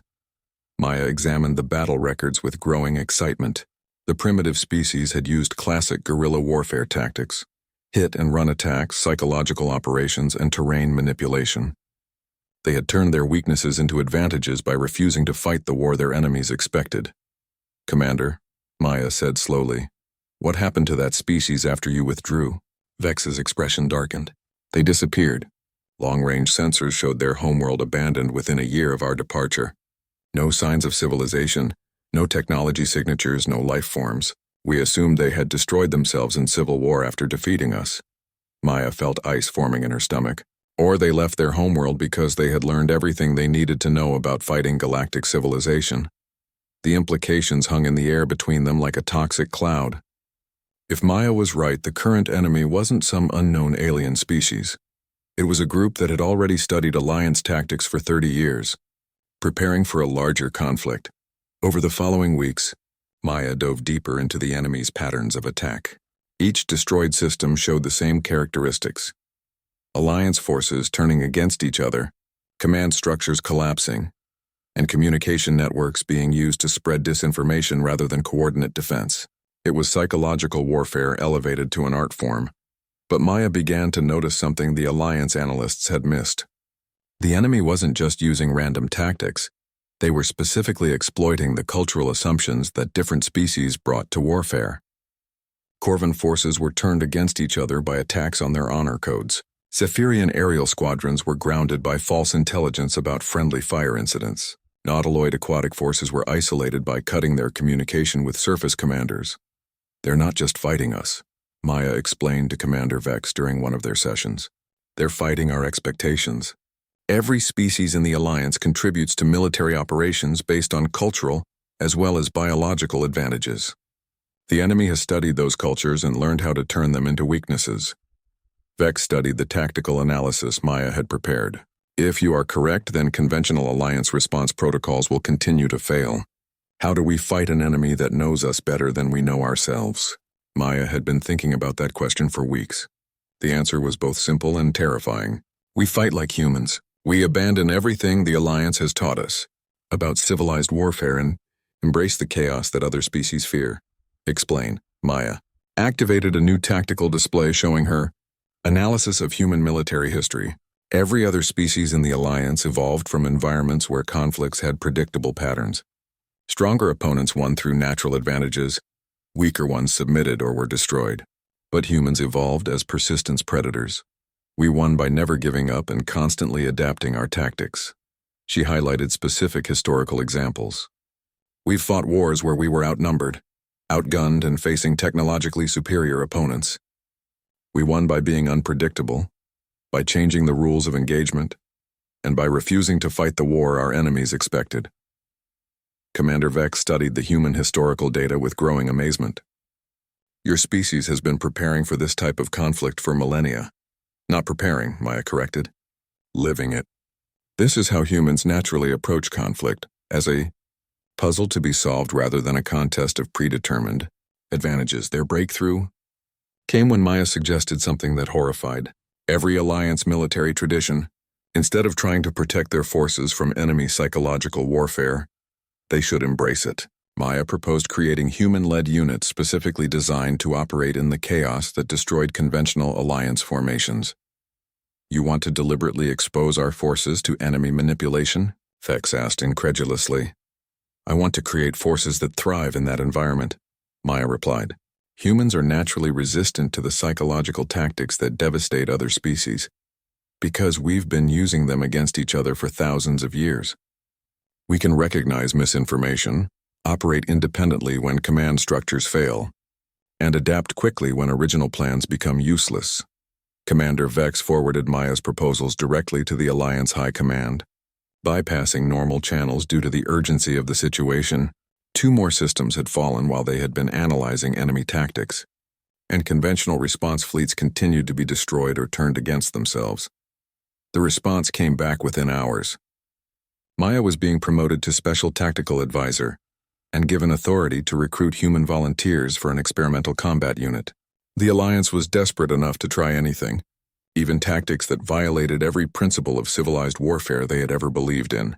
Maya examined the battle records with growing excitement. The primitive species had used classic guerrilla warfare tactics, hit-and-run attacks, psychological operations, and terrain manipulation. They had turned their weaknesses into advantages by refusing to fight the war their enemies expected. Commander, Maya said slowly, what happened to that species after you withdrew? Vex's expression darkened. They disappeared. Long-range sensors showed their homeworld abandoned within a year of our departure. No signs of civilization, no technology signatures, no life forms. We assumed they had destroyed themselves in civil war after defeating us. Maya felt ice forming in her stomach. Or they left their homeworld because they had learned everything they needed to know about fighting galactic civilization. The implications hung in the air between them like a toxic cloud. If Maya was right, the current enemy wasn't some unknown alien species. It was a group that had already studied alliance tactics for 30 years, preparing for a larger conflict. Over the following weeks, Maya dove deeper into the enemy's patterns of attack. Each destroyed system showed the same characteristics: alliance forces turning against each other, command structures collapsing, and communication networks being used to spread disinformation rather than coordinate defense. It was psychological warfare elevated to an art form. But Maya began to notice something the Alliance analysts had missed. The enemy wasn't just using random tactics. They were specifically exploiting the cultural assumptions that different species brought to warfare. Corvan forces were turned against each other by attacks on their honor codes. Zephyrian aerial squadrons were grounded by false intelligence about friendly fire incidents. Nautiloid aquatic forces were isolated by cutting their communication with surface commanders. "They're not just fighting us," Maya explained to Commander Vex during one of their sessions. "They're fighting our expectations. Every species in the Alliance contributes to military operations based on cultural as well as biological advantages. The enemy has studied those cultures and learned how to turn them into weaknesses." Vex studied the tactical analysis Maya had prepared. "If you are correct, then conventional Alliance response protocols will continue to fail. How do we fight an enemy that knows us better than we know ourselves?" Maya had been thinking about that question for weeks. The answer was both simple and terrifying. "We fight like humans. We abandon everything the Alliance has taught us about civilized warfare and embrace the chaos that other species fear." "Explain." Maya activated a new tactical display showing her analysis of human military history. Every other species in the Alliance evolved from environments where conflicts had predictable patterns. Stronger opponents won through natural advantages, weaker ones submitted or were destroyed. But humans evolved as persistence predators. We won by never giving up and constantly adapting our tactics. She highlighted specific historical examples. "We've fought wars where we were outnumbered, outgunned, and facing technologically superior opponents. We won by being unpredictable, by changing the rules of engagement, and by refusing to fight the war our enemies expected." Commander Vex studied the human historical data with growing amazement. "Your species has been preparing for this type of conflict for millennia." "Not preparing," Maya corrected. "Living it. This is how humans naturally approach conflict, as a puzzle to be solved rather than a contest of predetermined advantages." Their breakthrough came when Maya suggested something that horrified every Alliance military tradition. Instead of trying to protect their forces from enemy psychological warfare, they should embrace it. Maya proposed creating human-led units specifically designed to operate in the chaos that destroyed conventional Alliance formations. "You want to deliberately expose our forces to enemy manipulation?" Vex asked incredulously. "I want to create forces that thrive in that environment," Maya replied. "Humans are naturally resistant to the psychological tactics that devastate other species, because we've been using them against each other for thousands of years. We can recognize misinformation, operate independently when command structures fail, and adapt quickly when original plans become useless." Commander Vex forwarded Maya's proposals directly to the Alliance High Command. Bypassing normal channels due to the urgency of the situation, 2 more systems had fallen while they had been analyzing enemy tactics, and conventional response fleets continued to be destroyed or turned against themselves. The response came back within hours. Maya was being promoted to Special Tactical Advisor and given authority to recruit human volunteers for an experimental combat unit. The Alliance was desperate enough to try anything, even tactics that violated every principle of civilized warfare they had ever believed in.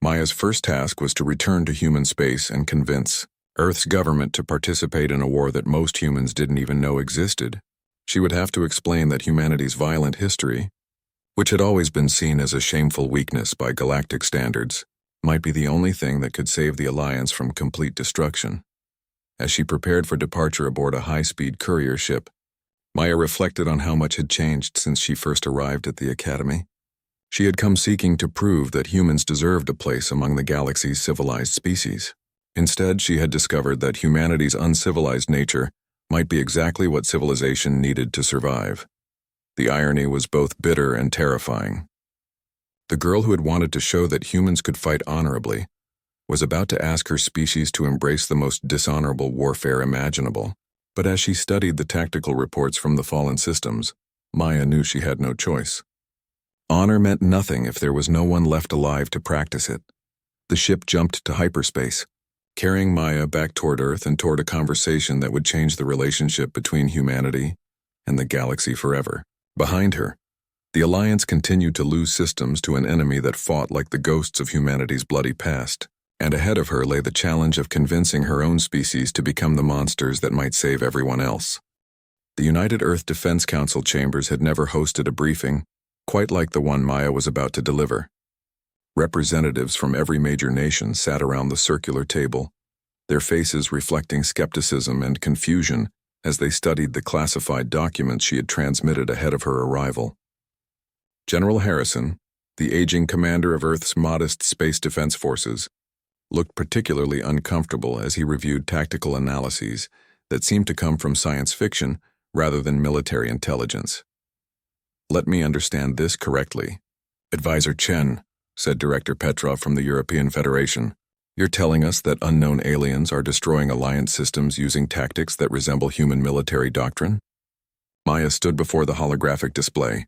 Maya's first task was to return to human space and convince Earth's government to participate in a war that most humans didn't even know existed. She would have to explain that humanity's violent history, which had always been seen as a shameful weakness by galactic standards, might be the only thing that could save the Alliance from complete destruction. As she prepared for departure aboard a high-speed courier ship, Maya reflected on how much had changed since she first arrived at the Academy. She had come seeking to prove that humans deserved a place among the galaxy's civilized species. Instead, she had discovered that humanity's uncivilized nature might be exactly what civilization needed to survive. The irony was both bitter and terrifying. The girl who had wanted to show that humans could fight honorably was about to ask her species to embrace the most dishonorable warfare imaginable. But as she studied the tactical reports from the fallen systems, Maya knew she had no choice. Honor meant nothing if there was no one left alive to practice it. The ship jumped to hyperspace, carrying Maya back toward Earth and toward a conversation that would change the relationship between humanity and the galaxy forever. Behind her, the Alliance continued to lose systems to an enemy that fought like the ghosts of humanity's bloody past. And ahead of her lay the challenge of convincing her own species to become the monsters that might save everyone else. The United Earth Defense Council chambers had never hosted a briefing quite like the one Maya was about to deliver. Representatives from every major nation sat around the circular table, their faces reflecting skepticism and confusion as they studied the classified documents she had transmitted ahead of her arrival. General Harrison, the aging commander of Earth's modest space defense forces, looked particularly uncomfortable as he reviewed tactical analyses that seemed to come from science fiction rather than military intelligence. "Let me understand this correctly. Advisor Chen," said Director Petrov from the European Federation, "you're telling us that unknown aliens are destroying Alliance systems using tactics that resemble human military doctrine?" Maya stood before the holographic display,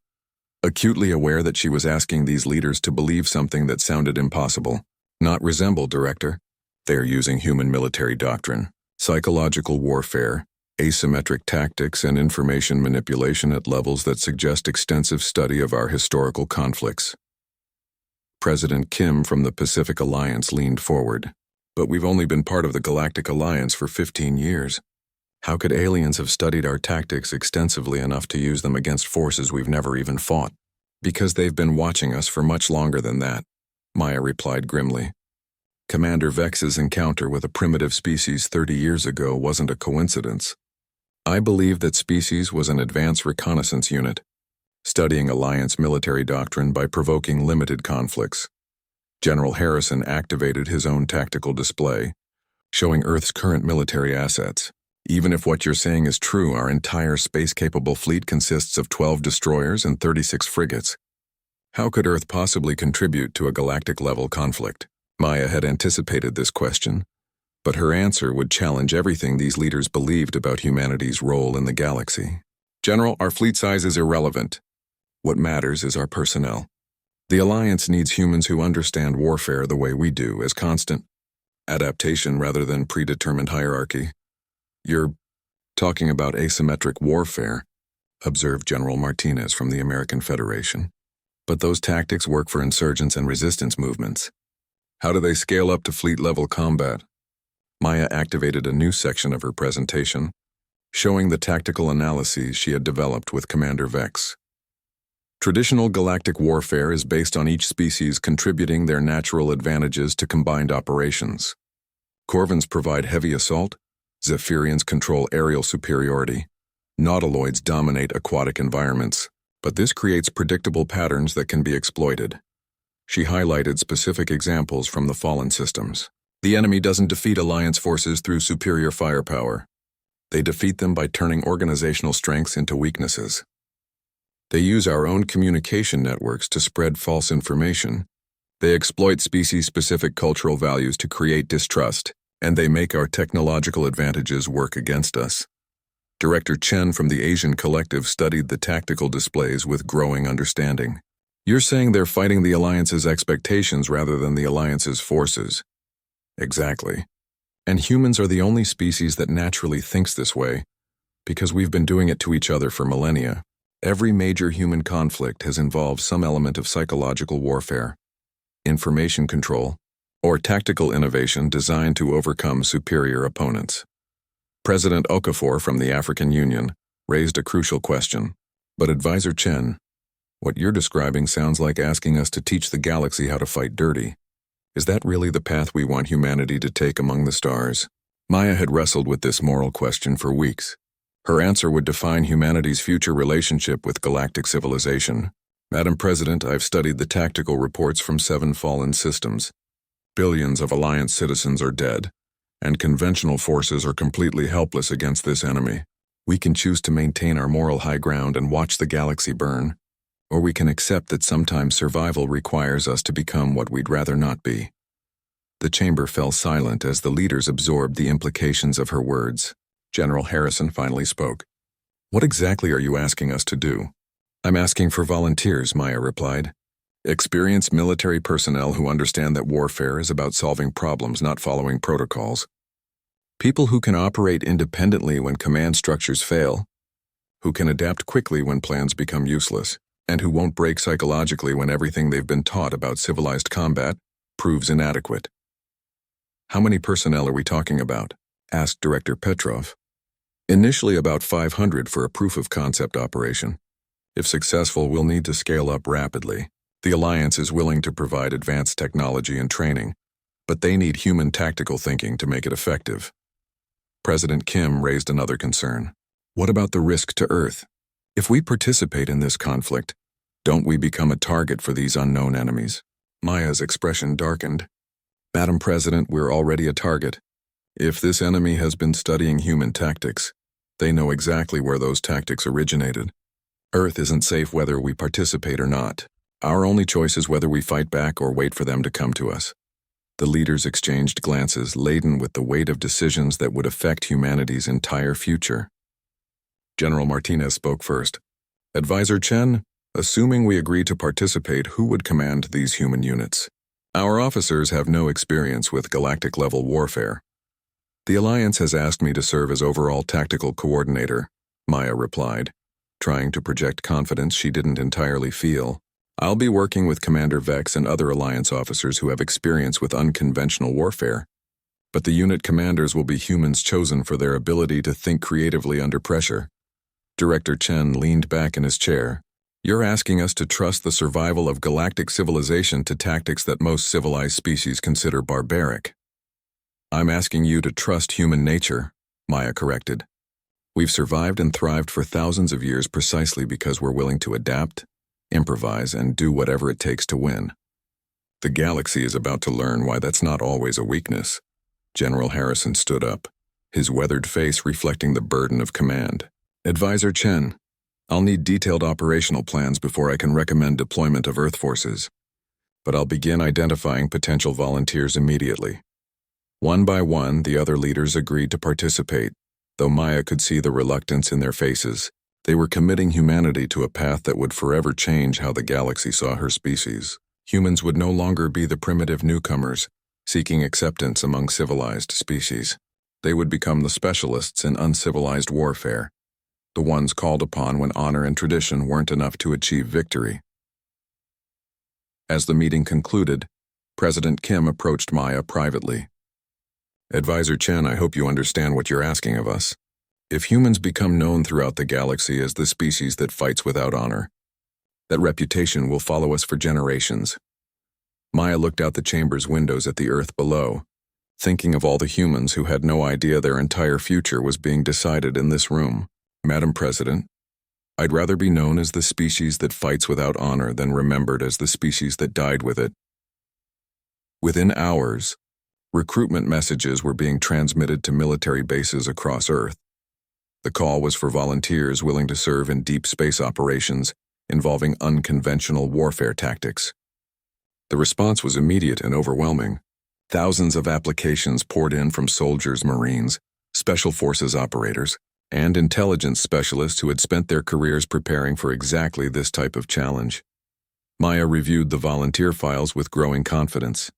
acutely aware that she was asking these leaders to believe something that sounded impossible. "Not resemble, Director. They are using human military doctrine, psychological warfare, asymmetric tactics, and information manipulation at levels that suggest extensive study of our historical conflicts." President Kim from the Pacific Alliance leaned forward. "But we've only been part of the Galactic Alliance for 15 years. How could aliens have studied our tactics extensively enough to use them against forces we've never even fought?" "Because they've been watching us for much longer than that," Maya replied grimly. "Commander Vex's encounter with a primitive species 30 years ago wasn't a coincidence. I believe that species was an advanced reconnaissance unit, studying Alliance military doctrine by provoking limited conflicts. General Harrison activated his own tactical display, showing Earth's current military assets. Even if what you're saying is true, our entire space-capable fleet consists of 12 destroyers and 36 frigates. How could Earth possibly contribute to a galactic-level conflict?" Maya had anticipated this question, but her answer would challenge everything these leaders believed about humanity's role in the galaxy. "General, our fleet size is irrelevant. What matters is our personnel. The Alliance needs humans who understand warfare the way we do, as constant adaptation rather than predetermined hierarchy." "You're talking about asymmetric warfare," observed General Martinez from the American Federation. "But those tactics work for insurgents and resistance movements. How do they scale up to fleet-level combat?" Maya activated a new section of her presentation, showing the tactical analyses she had developed with Commander Vex. "Traditional galactic warfare is based on each species contributing their natural advantages to combined operations. Corvins provide heavy assault, Zephyrians control aerial superiority, Nautiloids dominate aquatic environments, but this creates predictable patterns that can be exploited." She highlighted specific examples from the fallen systems. "The enemy doesn't defeat Alliance forces through superior firepower. They defeat them by turning organizational strengths into weaknesses. They use our own communication networks to spread false information. They exploit species-specific cultural values to create distrust, and they make our technological advantages work against us." Director Chen from the Asian Collective studied the tactical displays with growing understanding. "You're saying they're fighting the Alliance's expectations rather than the Alliance's forces." "Exactly. And humans are the only species that naturally thinks this way, because we've been doing it to each other for millennia. Every major human conflict has involved some element of psychological warfare, information control, or tactical innovation designed to overcome superior opponents." President Okafor from the African Union raised a crucial question. "But Advisor Chen, what you're describing sounds like asking us to teach the galaxy how to fight dirty. Is that really the path we want humanity to take among the stars?" Maya had wrestled with this moral question for weeks. Her answer would define humanity's future relationship with galactic civilization. "Madam President, I've studied the tactical reports from 7 fallen systems. Billions of Alliance citizens are dead, and conventional forces are completely helpless against this enemy. We can choose to maintain our moral high ground and watch the galaxy burn, or we can accept that sometimes survival requires us to become what we'd rather not be. The chamber fell silent as the leaders absorbed the implications of her words. General Harrison finally spoke. "What exactly are you asking us to do?" "I'm asking for volunteers," Maya replied. "Experienced military personnel who understand that warfare is about solving problems, not following protocols. People who can operate independently when command structures fail, who can adapt quickly when plans become useless, and who won't break psychologically when everything they've been taught about civilized combat proves inadequate." "How many personnel are we talking about?" asked Director Petrov. "Initially about 500 for a proof-of-concept operation. If successful, we'll need to scale up rapidly. The Alliance is willing to provide advanced technology and training, but they need human tactical thinking to make it effective." President Kim raised another concern. "What about the risk to Earth? If we participate in this conflict, don't we become a target for these unknown enemies?" Maya's expression darkened. "Madam President, we're already a target. If this enemy has been studying human tactics, they know exactly where those tactics originated. Earth isn't safe whether we participate or not. Our only choice is whether we fight back or wait for them to come to us." The leaders exchanged glances laden with the weight of decisions that would affect humanity's entire future. General Martinez spoke first. "Advisor Chen, assuming we agree to participate, who would command these human units?" "Our officers have no experience with galactic-level warfare. The Alliance has asked me to serve as overall tactical coordinator," Maya replied, trying to project confidence she didn't entirely feel. "I'll be working with Commander Vex and other Alliance officers who have experience with unconventional warfare. But the unit commanders will be humans chosen for their ability to think creatively under pressure." Director Chen leaned back in his chair. "You're asking us to trust the survival of galactic civilization to tactics that most civilized species consider barbaric." "I'm asking you to trust human nature," Maya corrected. "We've survived and thrived for thousands of years precisely because we're willing to adapt, improvise, and do whatever it takes to win. The galaxy is about to learn why that's not always a weakness." General Harrison stood up, his weathered face reflecting the burden of command. "Advisor Chen, I'll need detailed operational plans before I can recommend deployment of Earth forces. But I'll begin identifying potential volunteers immediately." One by one, the other leaders agreed to participate, though Maya could see the reluctance in their faces. They were committing humanity to a path that would forever change how the galaxy saw her species. Humans would no longer be the primitive newcomers, seeking acceptance among civilized species. They would become the specialists in uncivilized warfare, the ones called upon when honor and tradition weren't enough to achieve victory. As the meeting concluded, President Kim approached Maya privately. "Advisor Chen, I hope you understand what you're asking of us. If humans become known throughout the galaxy as the species that fights without honor, that reputation will follow us for generations." Maya looked out the chamber's windows at the Earth below, thinking of all the humans who had no idea their entire future was being decided in this room. "Madam President, I'd rather be known as the species that fights without honor than remembered as the species that died with it." Within hours, recruitment messages were being transmitted to military bases across Earth. The call was for volunteers willing to serve in deep space operations involving unconventional warfare tactics. The response was immediate and overwhelming. Thousands of applications poured in from soldiers, Marines, Special Forces operators, and intelligence specialists who had spent their careers preparing for exactly this type of challenge. Maya reviewed the volunteer files with growing confidence.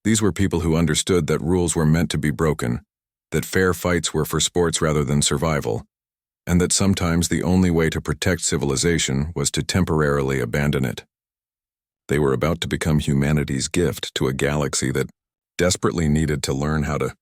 These were people who understood that rules were meant to be broken, that fair fights were for sports rather than survival, and that sometimes the only way to protect civilization was to temporarily abandon it. They were about to become humanity's gift to a galaxy that desperately needed to learn how to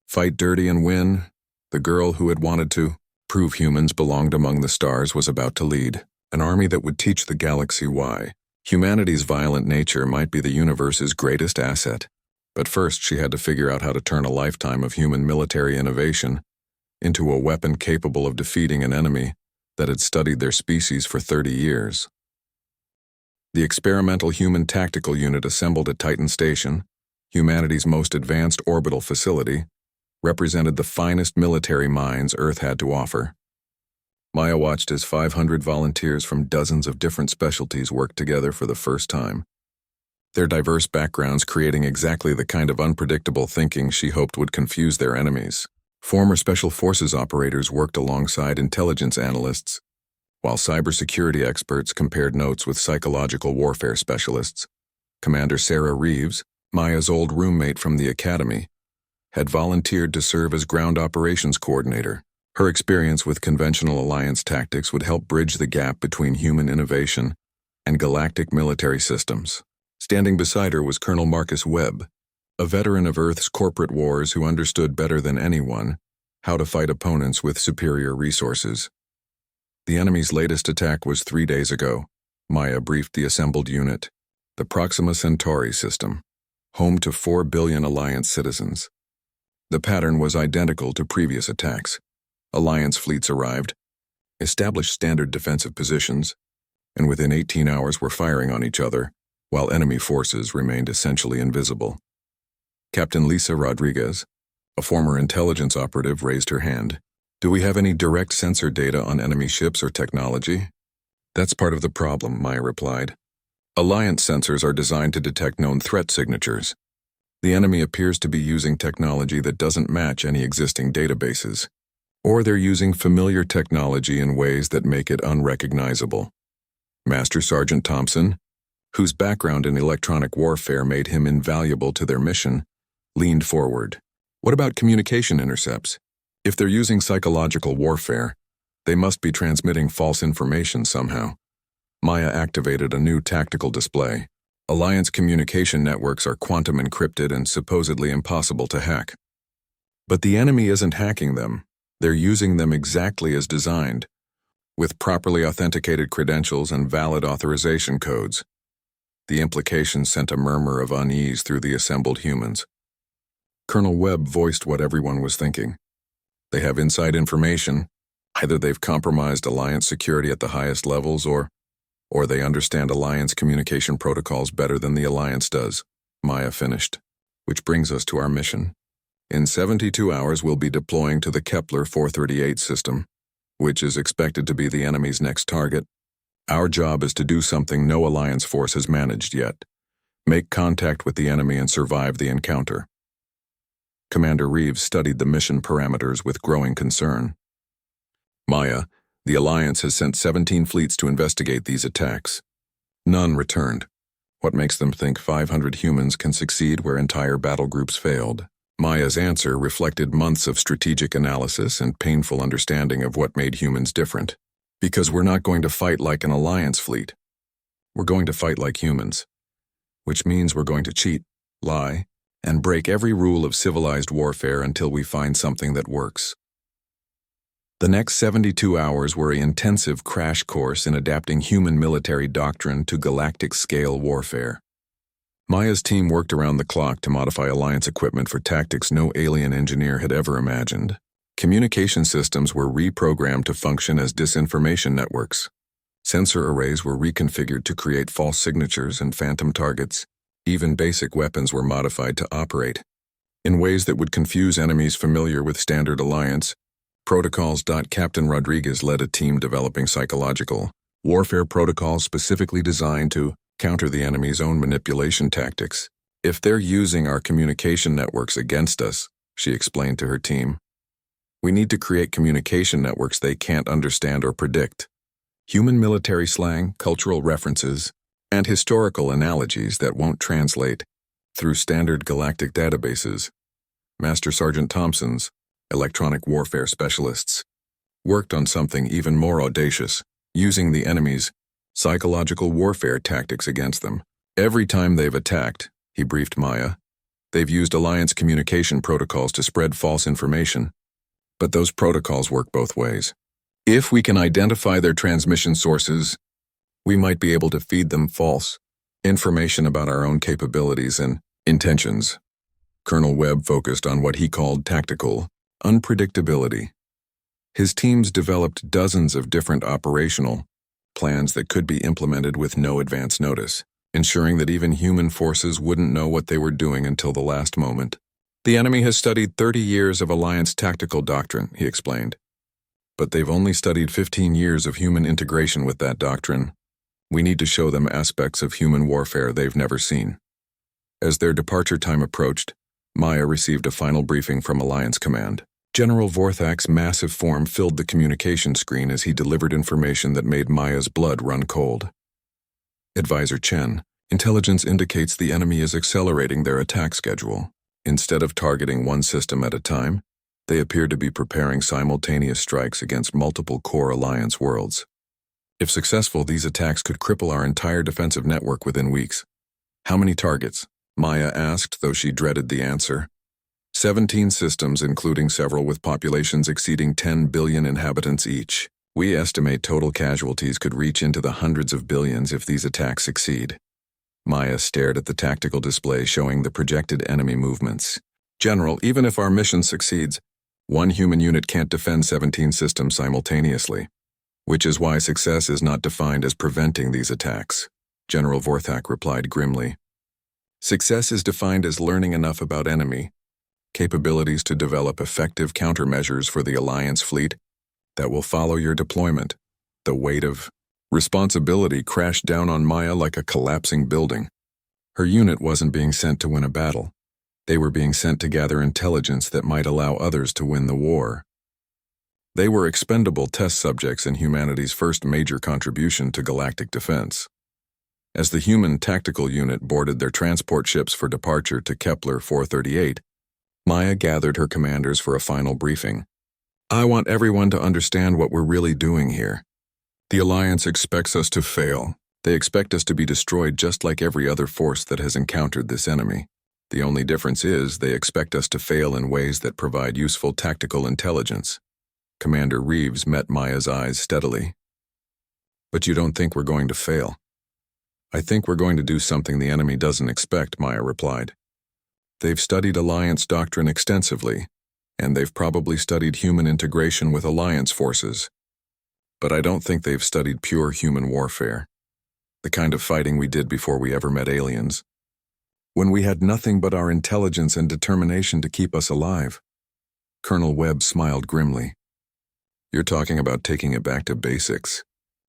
fight dirty and win. The girl who had wanted to prove humans belonged among the stars was about to lead an army that would teach the galaxy why humanity's violent nature might be the universe's greatest asset. But first she had to figure out how to turn a lifetime of human military innovation into a weapon capable of defeating an enemy that had studied their species for 30 years. The experimental human tactical unit assembled at Titan Station, humanity's most advanced orbital facility, represented the finest military minds Earth had to offer. Maya watched as 500 volunteers from dozens of different specialties worked together for the first time. Their diverse backgrounds creating exactly the kind of unpredictable thinking she hoped would confuse their enemies. Former Special Forces operators worked alongside intelligence analysts, while cybersecurity experts compared notes with psychological warfare specialists. Commander Sarah Reeves, Maya's old roommate from the academy, had volunteered to serve as ground operations coordinator. Her experience with conventional alliance tactics would help bridge the gap between human innovation and galactic military systems. Standing beside her was Colonel Marcus Webb, a veteran of Earth's corporate wars who understood better than anyone how to fight opponents with superior resources. The enemy's latest attack was 3 days ago. Maya briefed the assembled unit. The Proxima Centauri system, home to 4 billion Alliance citizens. The pattern was identical to previous attacks. Alliance fleets arrived, established standard defensive positions, and within 18 hours were firing on each other, while enemy forces remained essentially invisible. Captain Lisa Rodriguez, a former intelligence operative, raised her hand. "Do we have any direct sensor data on enemy ships or technology?" "That's part of the problem," Maya replied. "Alliance sensors are designed to detect known threat signatures. The enemy appears to be using technology that doesn't match any existing databases, or they're using familiar technology in ways that make it unrecognizable." Master Sergeant Thompson, whose background in electronic warfare made him invaluable to their mission, leaned forward. "What about communication intercepts? If they're using psychological warfare, they must be transmitting false information somehow." Maya activated a new tactical display. Alliance communication networks are quantum encrypted and supposedly impossible to hack. But the enemy isn't hacking them. They're using them exactly as designed, with properly authenticated credentials and valid authorization codes. The implication sent a murmur of unease through the assembled humans. Colonel Webb voiced what everyone was thinking. They have inside information. Either they've compromised Alliance security at the highest levels, or they understand Alliance communication protocols better than the Alliance does. Maya finished. Which brings us to our mission. In 72 hours, we'll be deploying to the Kepler 438 system, which is expected to be the enemy's next target. Our job is to do something no Alliance force has managed yet. Make contact with the enemy and survive the encounter. Commander Reeves studied the mission parameters with growing concern. "Maya, the Alliance has sent 17 fleets to investigate these attacks. None returned. What makes them think 500 humans can succeed where entire battle groups failed?" Maya's answer reflected months of strategic analysis and painful understanding of what made humans different. "Because we're not going to fight like an Alliance fleet. We're going to fight like humans. Which means we're going to cheat, lie, and break every rule of civilized warfare until we find something that works." The next 72 hours were an intensive crash course in adapting human military doctrine to galactic-scale warfare. Maya's team worked around the clock to modify Alliance equipment for tactics no alien engineer had ever imagined. Communication systems were reprogrammed to function as disinformation networks. Sensor arrays were reconfigured to create false signatures and phantom targets. Even basic weapons were modified to operate in ways that would confuse enemies familiar with standard Alliance protocols. Captain Rodriguez led a team developing psychological warfare protocols specifically designed to counter the enemy's own manipulation tactics. "If they're using our communication networks against us," she explained to her team, "we need to create communication networks they can't understand or predict. Human military slang, cultural references, and historical analogies that won't translate through standard galactic databases." Master Sergeant Thompson's electronic warfare specialists worked on something even more audacious, using the enemy's psychological warfare tactics against them. "Every time they've attacked," he briefed Maya, "they've used Alliance communication protocols to spread false information. But those protocols work both ways. If we can identify their transmission sources, we might be able to feed them false information about our own capabilities and intentions." Colonel Webb focused on what he called tactical unpredictability. His teams developed dozens of different operational plans that could be implemented with no advance notice, ensuring that even human forces wouldn't know what they were doing until the last moment. "The enemy has studied 30 years of Alliance tactical doctrine," he explained. But they've only studied 15 years of human integration with that doctrine. We need to show them aspects of human warfare they've never seen. As their departure time approached, Maya received a final briefing from Alliance Command. General Vorthak's massive form filled the communication screen as he delivered information that made Maya's blood run cold. Advisor Chen, intelligence indicates the enemy is accelerating their attack schedule. Instead of targeting one system at a time, they appear to be preparing simultaneous strikes against multiple core Alliance worlds. If successful, these attacks could cripple our entire defensive network within weeks. How many targets? Maya asked, though she dreaded the answer. 17 systems, including several with populations exceeding 10 billion inhabitants each. We estimate total casualties could reach into the hundreds of billions if these attacks succeed. Maya stared at the tactical display showing the projected enemy movements. General, even if our mission succeeds, one human unit can't defend 17 systems simultaneously, which is why success is not defined as preventing these attacks. General Vorthak replied grimly. Success is defined as learning enough about enemy capabilities to develop effective countermeasures for the Alliance fleet that will follow your deployment. The weight of responsibility crashed down on Maya like a collapsing building. Her unit wasn't being sent to win a battle. They were being sent to gather intelligence that might allow others to win the war. They were expendable test subjects in humanity's first major contribution to galactic defense. As the human tactical unit boarded their transport ships for departure to Kepler 438, Maya gathered her commanders for a final briefing. I want everyone to understand what we're really doing here. The Alliance expects us to fail. They expect us to be destroyed just like every other force that has encountered this enemy. The only difference is they expect us to fail in ways that provide useful tactical intelligence. Commander Reeves met Maya's eyes steadily. But you don't think we're going to fail? I think we're going to do something the enemy doesn't expect, Maya replied. They've studied Alliance doctrine extensively, and they've probably studied human integration with Alliance forces. But I don't think they've studied pure human warfare, the kind of fighting we did before we ever met aliens, when we had nothing but our intelligence and determination to keep us alive. Colonel Webb smiled grimly. You're talking about taking it back to basics.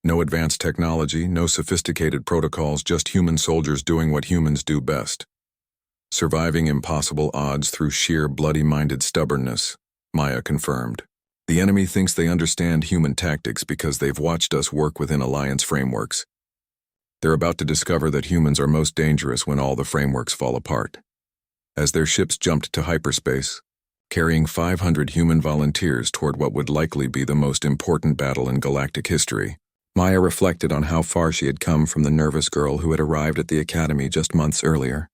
No advanced technology, no sophisticated protocols, just human soldiers doing what humans do best. Surviving impossible odds through sheer bloody-minded stubbornness, Maya confirmed. The enemy thinks they understand human tactics because they've watched us work within Alliance frameworks. They're about to discover that humans are most dangerous when all the frameworks fall apart. As their ships jumped to hyperspace, carrying 500 human volunteers toward what would likely be the most important battle in galactic history, Maya reflected on how far she had come from the nervous girl who had arrived at the Academy just months earlier.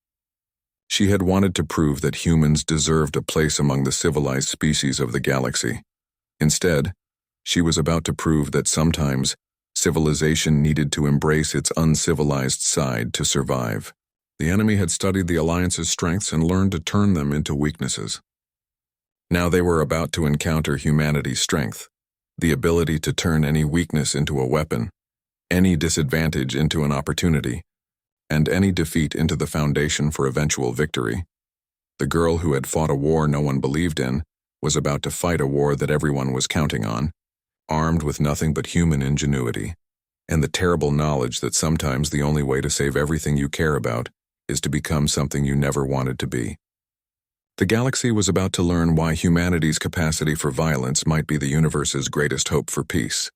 She had wanted to prove that humans deserved a place among the civilized species of the galaxy. Instead, she was about to prove that sometimes civilization needed to embrace its uncivilized side to survive. The enemy had studied the Alliance's strengths and learned to turn them into weaknesses. Now they were about to encounter humanity's strength, the ability to turn any weakness into a weapon, any disadvantage into an opportunity, and any defeat into the foundation for eventual victory. The girl who had fought a war no one believed in was about to fight a war that everyone was counting on, armed with nothing but human ingenuity, and the terrible knowledge that sometimes the only way to save everything you care about is to become something you never wanted to be. The galaxy was about to learn why humanity's capacity for violence might be the universe's greatest hope for peace.